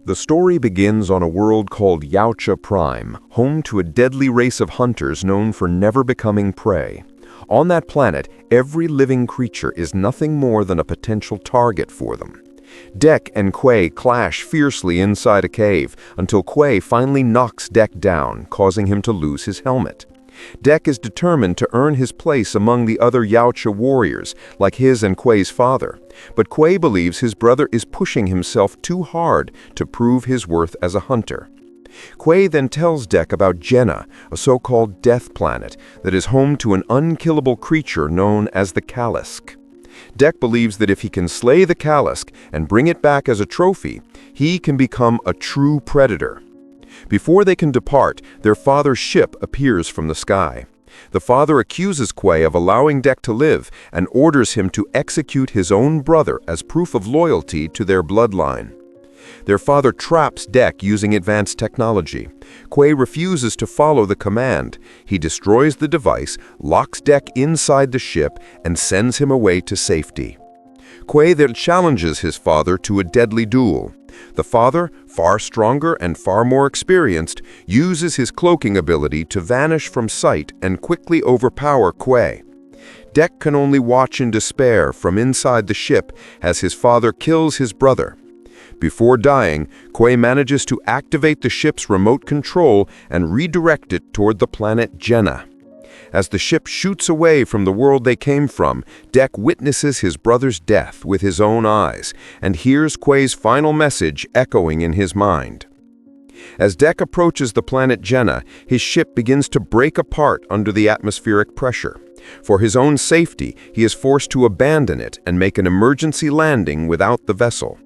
The story begins on a world called Yautja Prime, home to a deadly race of hunters known for never becoming prey. On that planet, every living creature is nothing more than a potential target for them. Dek and Quay clash fiercely inside a cave until Quay finally knocks Dek down, causing him to lose his helmet. Dek is determined to earn his place among the other Yautja warriors, like his and Quay's father. But Quay believes his brother is pushing himself too hard to prove his worth as a hunter. Quay then tells Dek about Jenna, a so-called death planet that is home to an unkillable creature known as the Kalisk. Dek believes that if he can slay the Kalisk and bring it back as a trophy, he can become a true predator. Before they can depart, their father's ship appears from the sky. The father accuses Quay of allowing Dek to live and orders him to execute his own brother as proof of loyalty to their bloodline. Their father traps Dek using advanced technology. Quay refuses to follow the command. He destroys the device, locks Dek inside the ship, and sends him away to safety. Quay then challenges his father to a deadly duel. The father, far stronger and far more experienced, uses his cloaking ability to vanish from sight and quickly overpower Quay. Dek can only watch in despair from inside the ship as his father kills his brother. Before dying, Quay manages to activate the ship's remote control and redirect it toward the planet Jenna. As the ship shoots away from the world they came from, Dek witnesses his brother's death with his own eyes and hears Quay's final message echoing in his mind. As Dek approaches the planet Jenna, his ship begins to break apart under the atmospheric pressure. For his own safety, he is forced to abandon it and make an emergency landing without the vessel.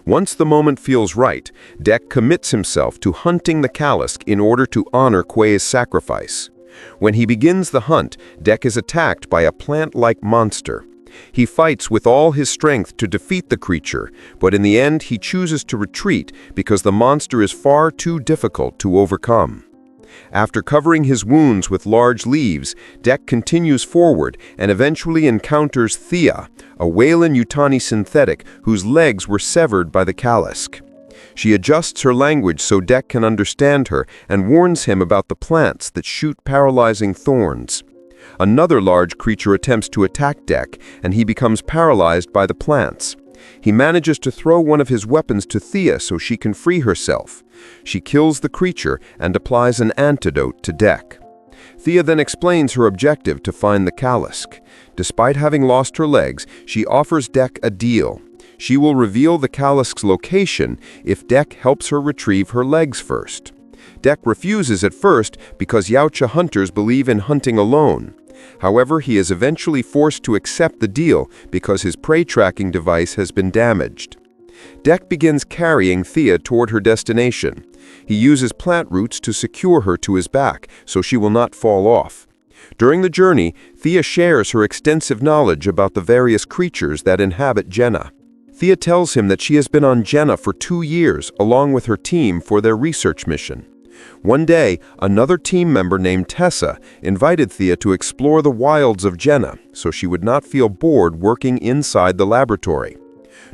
Once the moment feels right, Dek commits himself to hunting the Kalisk in order to honor Quay's sacrifice. When he begins the hunt, Dek is attacked by a plant-like monster. He fights with all his strength to defeat the creature, but in the end he chooses to retreat because the monster is far too difficult to overcome. After covering his wounds with large leaves, Dek continues forward and eventually encounters Thea, a Weyland-Yutani synthetic whose legs were severed by the Kalisk. She adjusts her language so Dek can understand her and warns him about the plants that shoot paralyzing thorns. Another large creature attempts to attack Dek, and he becomes paralyzed by the plants. He manages to throw one of his weapons to Thea so she can free herself. She kills the creature and applies an antidote to Dek. Thea then explains her objective to find the Kalisk. Despite having lost her legs, she offers Dek a deal. She will reveal the Kalisk's location if Dek helps her retrieve her legs first. Dek refuses at first because Yautja hunters believe in hunting alone. However, he is eventually forced to accept the deal because his prey tracking device has been damaged. Dek begins carrying Thea toward her destination. He uses plant roots to secure her to his back so she will not fall off. During the journey, Thea shares her extensive knowledge about the various creatures that inhabit Jenna. Thea tells him that she has been on Jenna for 2 years along with her team for their research mission. One day, another team member named Tessa invited Thea to explore the wilds of Jenna so she would not feel bored working inside the laboratory.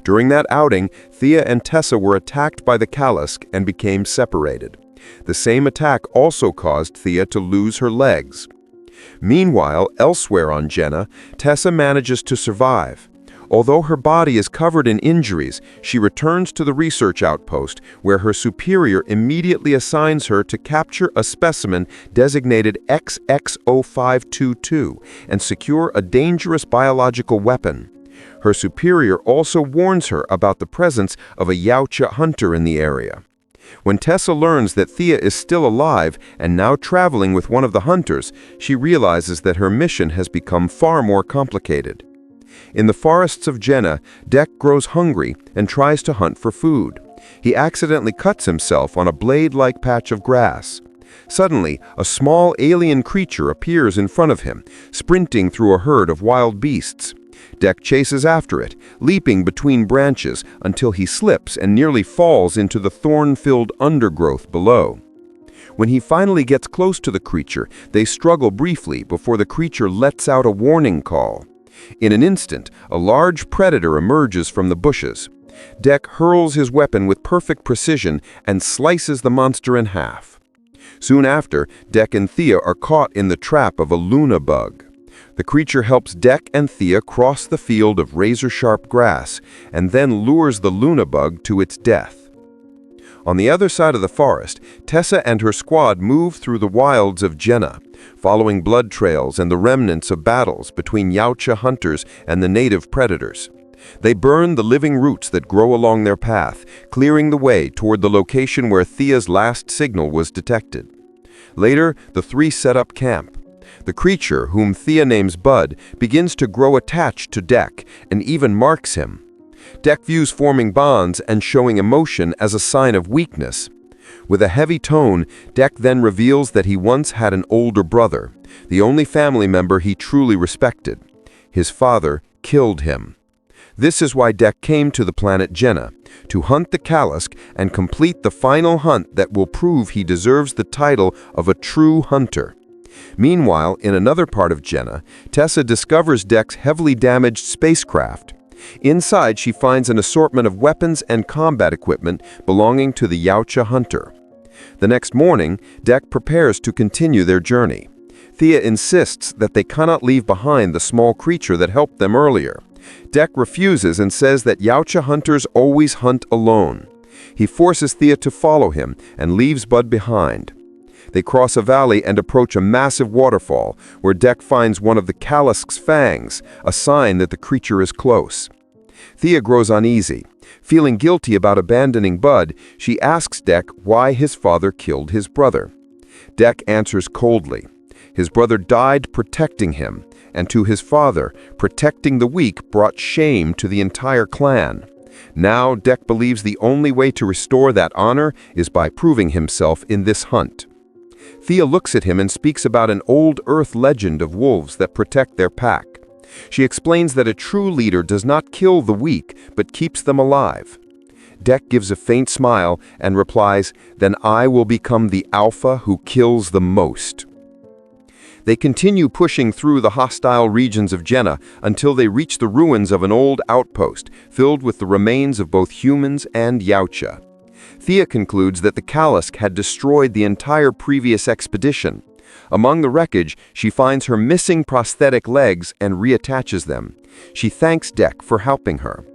During that outing, Thea and Tessa were attacked by the Kalisk and became separated. The same attack also caused Thea to lose her legs. Meanwhile, elsewhere on Jenna, Tessa manages to survive. Although her body is covered in injuries, she returns to the research outpost, where her superior immediately assigns her to capture a specimen designated XX0522 and secure a dangerous biological weapon. Her superior also warns her about the presence of a Yautja hunter in the area. When Tessa learns that Thea is still alive and now traveling with one of the hunters, she realizes that her mission has become far more complicated. In the forests of Jenna, Dek grows hungry and tries to hunt for food. He accidentally cuts himself on a blade-like patch of grass. Suddenly, a small alien creature appears in front of him, sprinting through a herd of wild beasts. Dek chases after it, leaping between branches until he slips and nearly falls into the thorn-filled undergrowth below. When he finally gets close to the creature, they struggle briefly before the creature lets out a warning call. In an instant, a large predator emerges from the bushes. Dek hurls his weapon with perfect precision and slices the monster in half. Soon after, Dek and Thea are caught in the trap of a Luna bug. The creature helps Dek and Thea cross the field of razor-sharp grass and then lures the Luna bug to its death. On the other side of the forest, Tessa and her squad move through the wilds of Jenna, following blood trails and the remnants of battles between Yautja hunters and the native predators. They burn the living roots that grow along their path, clearing the way toward the location where Thea's last signal was detected. Later, the three set up camp. The creature, whom Thea names Bud, begins to grow attached to Dek and even marks him. Dek views forming bonds and showing emotion as a sign of weakness. With a heavy tone, Dek then reveals that he once had an older brother, the only family member he truly respected. His father killed him. This is why Dek came to the planet Jenna, to hunt the Kalisk and complete the final hunt that will prove he deserves the title of a true hunter. Meanwhile, in another part of Jenna, Tessa discovers Dek's heavily damaged spacecraft. Inside, she finds an assortment of weapons and combat equipment belonging to the Yautja hunter. The next morning, Dek prepares to continue their journey. Thea insists that they cannot leave behind the small creature that helped them earlier. Dek refuses and says that Yautja hunters always hunt alone. He forces Thea to follow him and leaves Bud behind. They cross a valley and approach a massive waterfall, where Dek finds one of the Kalisk's fangs, a sign that the creature is close. Thea grows uneasy. Feeling guilty about abandoning Bud, she asks Dek why his father killed his brother. Dek answers coldly. His brother died protecting him, and to his father, protecting the weak brought shame to the entire clan. Now, Dek believes the only way to restore that honor is by proving himself in this hunt. Thea looks at him and speaks about an old Earth legend of wolves that protect their pack. She explains that a true leader does not kill the weak, but keeps them alive. Dek gives a faint smile and replies, "Then I will become the alpha who kills the most." They continue pushing through the hostile regions of Jenna until they reach the ruins of an old outpost filled with the remains of both humans and Yautja. Thea concludes that the Kalisk had destroyed the entire previous expedition. Among the wreckage, she finds her missing prosthetic legs and reattaches them. She thanks Dek for helping her.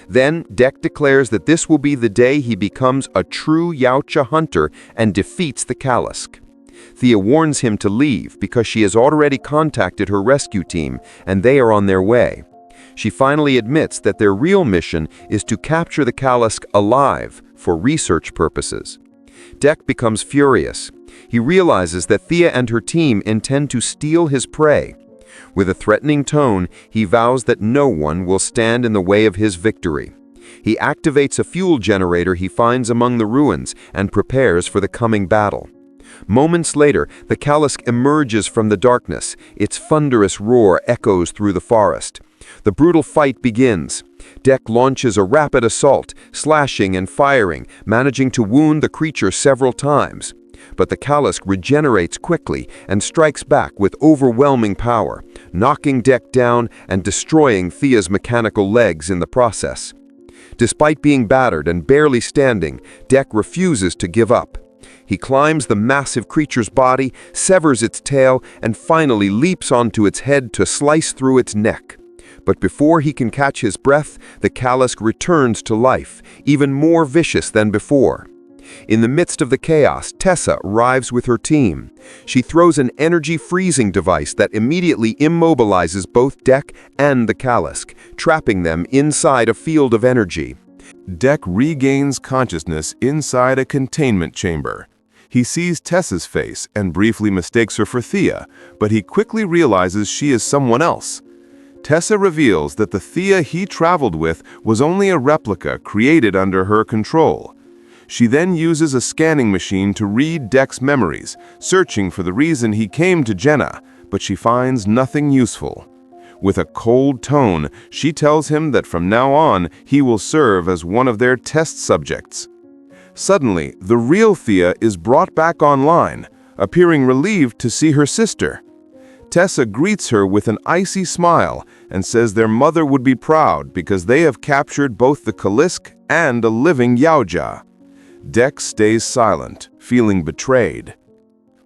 Then, Dek declares that this will be the day he becomes a true Yautja hunter and defeats the Kalisk. Thea warns him to leave because she has already contacted her rescue team and they are on their way. She finally admits that their real mission is to capture the Kalisk alive for research purposes. Dek becomes furious. He realizes that Thea and her team intend to steal his prey. With a threatening tone, he vows that no one will stand in the way of his victory. He activates a fuel generator he finds among the ruins and prepares for the coming battle. Moments later, the Kalisk emerges from the darkness. Its thunderous roar echoes through the forest. The brutal fight begins. Dek launches a rapid assault, slashing and firing, managing to wound the creature several times. But the Kalisk regenerates quickly and strikes back with overwhelming power, knocking Dek down and destroying Thea's mechanical legs in the process. Despite being battered and barely standing, Dek refuses to give up. He climbs the massive creature's body, severs its tail, and finally leaps onto its head to slice through its neck. But before he can catch his breath, the Kalisk returns to life, even more vicious than before. In the midst of the chaos, Tessa arrives with her team. She throws an energy freezing device that immediately immobilizes both Dek and the Kalisk, trapping them inside a field of energy. Dek regains consciousness inside a containment chamber. He sees Tessa's face and briefly mistakes her for Thea, but he quickly realizes she is someone else. Tessa reveals that the Thea he traveled with was only a replica created under her control. She then uses a scanning machine to read Dek's memories, searching for the reason he came to Jenna, but she finds nothing useful. With a cold tone, she tells him that from now on he will serve as one of their test subjects. Suddenly, the real Thea is brought back online, appearing relieved to see her sister. Tessa greets her with an icy smile and says their mother would be proud because they have captured both the Kalisk and a living Yaoja. Dek stays silent, feeling betrayed.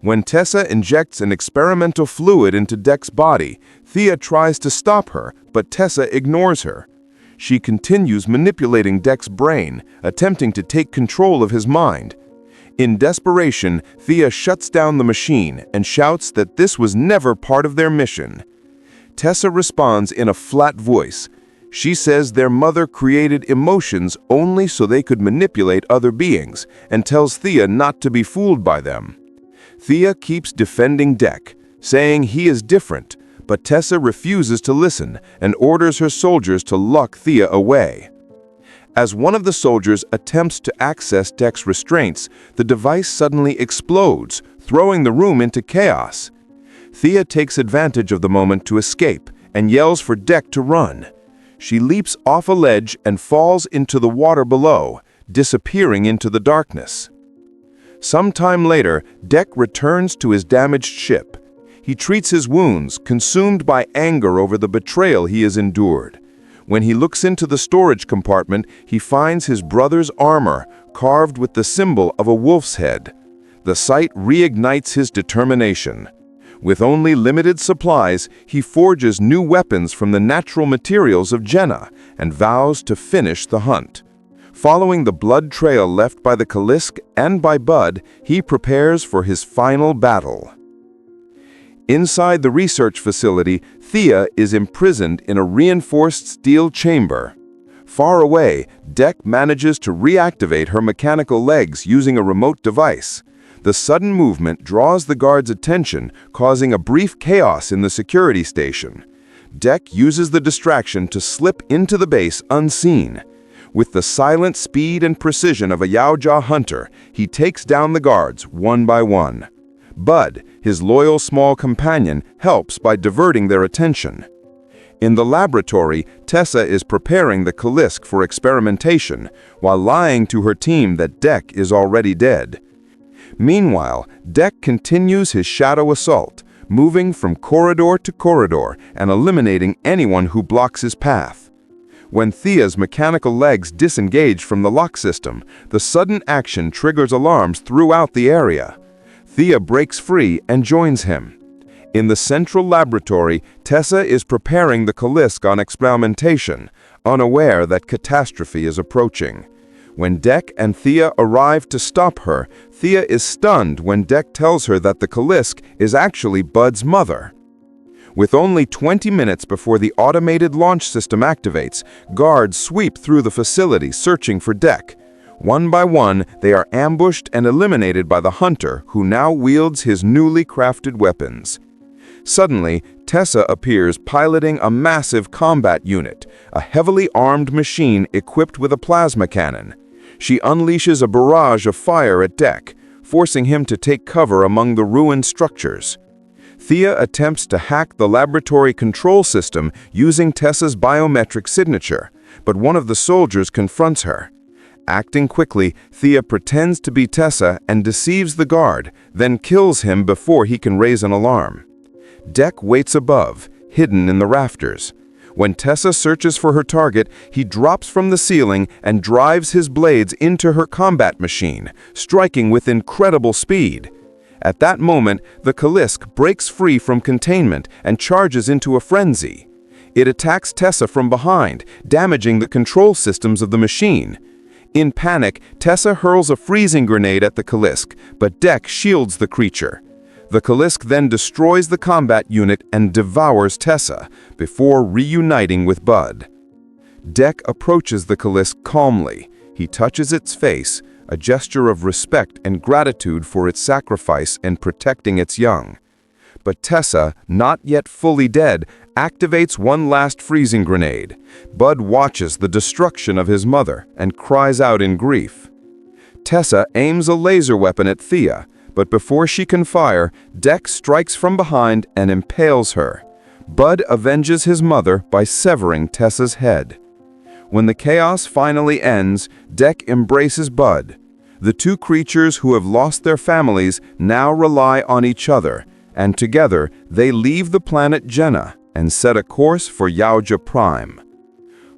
When Tessa injects an experimental fluid into Dek's body, Thea tries to stop her, but Tessa ignores her. She continues manipulating Dek's brain, attempting to take control of his mind. In desperation, Thea shuts down the machine and shouts that this was never part of their mission. Tessa responds in a flat voice. She says their mother created emotions only so they could manipulate other beings, and tells Thea not to be fooled by them. Thea keeps defending Dek, saying he is different, but Tessa refuses to listen and orders her soldiers to lock Thea away. As one of the soldiers attempts to access Dek's restraints, the device suddenly explodes, throwing the room into chaos. Thea takes advantage of the moment to escape and yells for Dek to run. She leaps off a ledge and falls into the water below, disappearing into the darkness. Sometime later, Dek returns to his damaged ship. He treats his wounds, consumed by anger over the betrayal he has endured. When he looks into the storage compartment, he finds his brother's armor, carved with the symbol of a wolf's head. The sight reignites his determination. With only limited supplies, he forges new weapons from the natural materials of Jenna and vows to finish the hunt. Following the blood trail left by the Kalisk and by Bud, he prepares for his final battle. Inside the research facility, Thea is imprisoned in a reinforced steel chamber. Far away, Dek manages to reactivate her mechanical legs using a remote device. The sudden movement draws the guards' attention, causing a brief chaos in the security station. Dek uses the distraction to slip into the base unseen. With the silent speed and precision of a Yaoja hunter, he takes down the guards one by one. Bud, his loyal small companion, helps by diverting their attention. In the laboratory, Tessa is preparing the Kalisk for experimentation, while lying to her team that Dek is already dead. Meanwhile, Dek continues his shadow assault, moving from corridor to corridor and eliminating anyone who blocks his path. When Thea's mechanical legs disengage from the lock system, the sudden action triggers alarms throughout the area. Thea breaks free and joins him. In the central laboratory, Tessa is preparing the Kalisk on experimentation, unaware that catastrophe is approaching. When Dek and Thea arrive to stop her, Thea is stunned when Dek tells her that the Kalisk is actually Bud's mother. With only 20 minutes before the automated launch system activates, guards sweep through the facility searching for Dek. One by one, they are ambushed and eliminated by the hunter, who now wields his newly crafted weapons. Suddenly, Tessa appears piloting a massive combat unit, a heavily armed machine equipped with a plasma cannon. She unleashes a barrage of fire at Dek, forcing him to take cover among the ruined structures. Thea attempts to hack the laboratory control system using Tessa's biometric signature, but one of the soldiers confronts her. Acting quickly, Thea pretends to be Tessa and deceives the guard, then kills him before he can raise an alarm. Dek waits above, hidden in the rafters. When Tessa searches for her target, he drops from the ceiling and drives his blades into her combat machine, striking with incredible speed. At that moment, the Kalisk breaks free from containment and charges into a frenzy. It attacks Tessa from behind, damaging the control systems of the machine. In panic, Tessa hurls a freezing grenade at the Kalisk, but Dek shields the creature. The Kalisk then destroys the combat unit and devours Tessa, before reuniting with Bud. Dek approaches the Kalisk calmly. He touches its face, a gesture of respect and gratitude for its sacrifice and protecting its young. But Tessa, not yet fully dead, activates one last freezing grenade. Bud watches the destruction of his mother and cries out in grief. Tessa aims a laser weapon at Thea, but before she can fire, Dek strikes from behind and impales her. Bud avenges his mother by severing Tessa's head. When the chaos finally ends, Dek embraces Bud. The two creatures who have lost their families now rely on each other, and together they leave the planet Jenna and set a course for Yaoja Prime.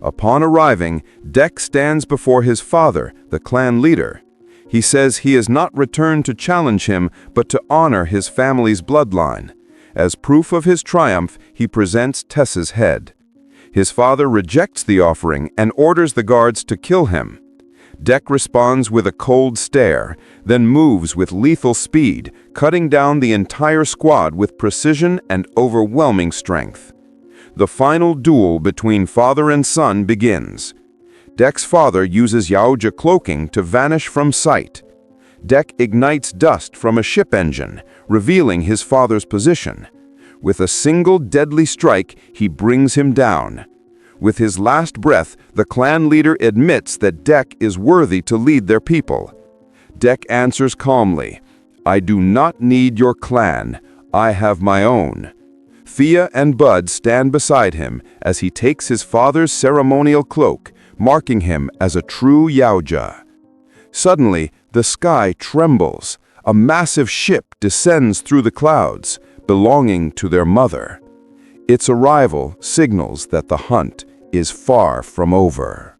Upon arriving, Dek stands before his father, the clan leader. He says he has not returned to challenge him, but to honor his family's bloodline. As proof of his triumph, he presents Tess's head. His father rejects the offering and orders the guards to kill him. Dek responds with a cold stare, then moves with lethal speed, cutting down the entire squad with precision and overwhelming strength. The final duel between father and son begins. Dek's father uses Yaoja cloaking to vanish from sight. Dek ignites dust from a ship engine, revealing his father's position. With a single deadly strike, he brings him down. With his last breath, the clan leader admits that Dek is worthy to lead their people. Dek answers calmly, "I do not need your clan. I have my own." Thea and Bud stand beside him as he takes his father's ceremonial cloak, marking him as a true Yaoja. Suddenly, the sky trembles. A massive ship descends through the clouds, belonging to their mother. Its arrival signals that the hunt is far from over.